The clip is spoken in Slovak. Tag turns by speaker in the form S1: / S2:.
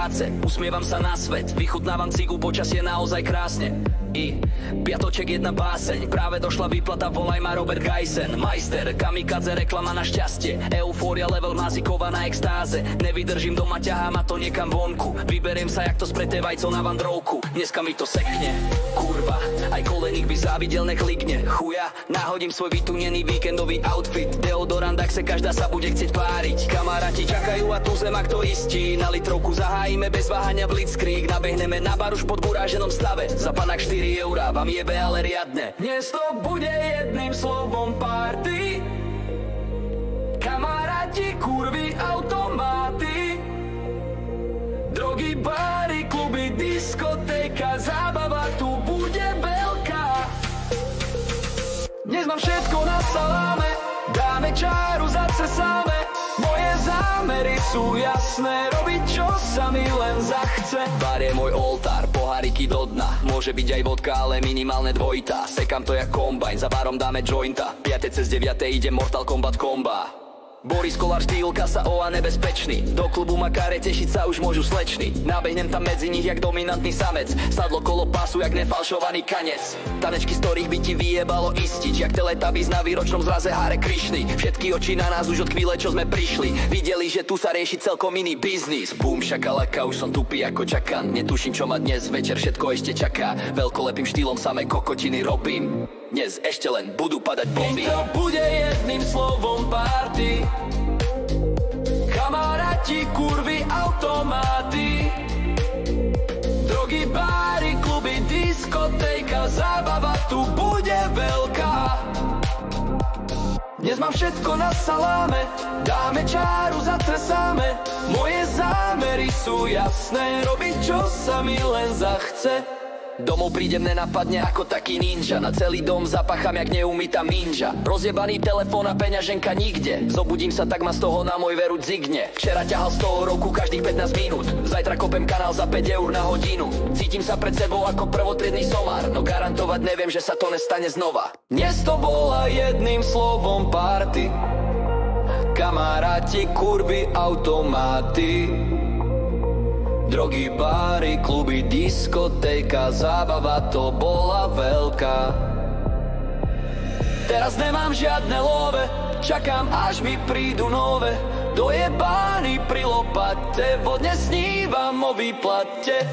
S1: práce, usmievam sa na svet, vychutnávam cigu, počasie naozaj krásne. I piatoček, jedna báseň, práve došla výplata, volaj ma Robert Geisen. Majster, kamikadze, reklama na šťastie, eufória, level mazikova na extáze. Nevydržím doma, ťahá ma to niekam vonku, vyberiem sa jak to spreté vajco na vandrovku. Dneska mi to sekne, kurva, aj koleník by závidel, nech ligne. Chuja, nahodím svoj vytunený víkendový outfit, deodorant, ak sa každá sa bude chcieť páriť. Kamaráti čakajú a tu zem, ak to istí, na litrovku zahájime bez váhania blitzkrieg. Nabehneme na bar už pod guráženom stave, za panak 4 eurá, vám jebe ale riadne. Dnes to bude jedným slovom party, kamaráti, kurvy, automáty, drogy, bary, kluby, diskotéka, zábava tu bude veľká. Dnes mám všetko na saláme, dáme čáru, zacresáme. Moje zámery sú jasné, robiť čo sa mi len zachce. Bar je môj oltár, poháriky do dna, môže byť aj vodka, ale minimálne dvojita. Sekam to jak kombajn, za barom dáme jointa, 5 cez 9 ide Mortal Kombat komba. Boris Kolář, štýl, kasa, a nebezpečný, do klubu Makare, tešiť sa už môžu slečny. Nabehnem tam medzi nich jak dominantný samec, sadlo kolo pasu jak nefalšovaný kanec. Tanečky, z ktorých by ti vyjebalo istiť, jak Teletubbies na výročnom zraze Hare Krišny. Všetky oči na nás už od chvíle, čo sme prišli, videli, že tu sa rieši celkom iný biznis. Bum, šakalaka, už som tupý ako čakan, netuším, čo ma dnes večer všetko ešte čaká. Veľkolepým štýlom samé kokotiny robím, dnes ešte len budú padať bomby. To bude jedným slovom party, kamaráti, kurvy, automáty, drogy, báry, kluby, diskotéka, zábava tu bude veľká. Dnes mám všetko na saláme, dáme čáru, zatresáme. Moje zámery sú jasné, robiť čo sa mi len zachce. Domov prídem, nenapadne ako taký ninja, na celý dom zapachám jak neumytá minža. Rozjebaný telefón a peňaženka nikde, zobudím sa, tak ma z toho na môj veru dzigne. Včera ťahal z toho roku každých 15 minút, zajtra kopem kanál za 5 eur na hodinu. Cítim sa pred sebou ako prvotriedny somár, no garantovať neviem, že sa to nestane znova. Dnes to bola jedným slovom party, kamaráti, kurvy, automáty, drogy, báry, kluby, diskotéka, zábava to bola veľká. Teraz nemám žiadne love, čakám až mi prídu nové. Dojebány pri lopate, vodne snívam o výplate.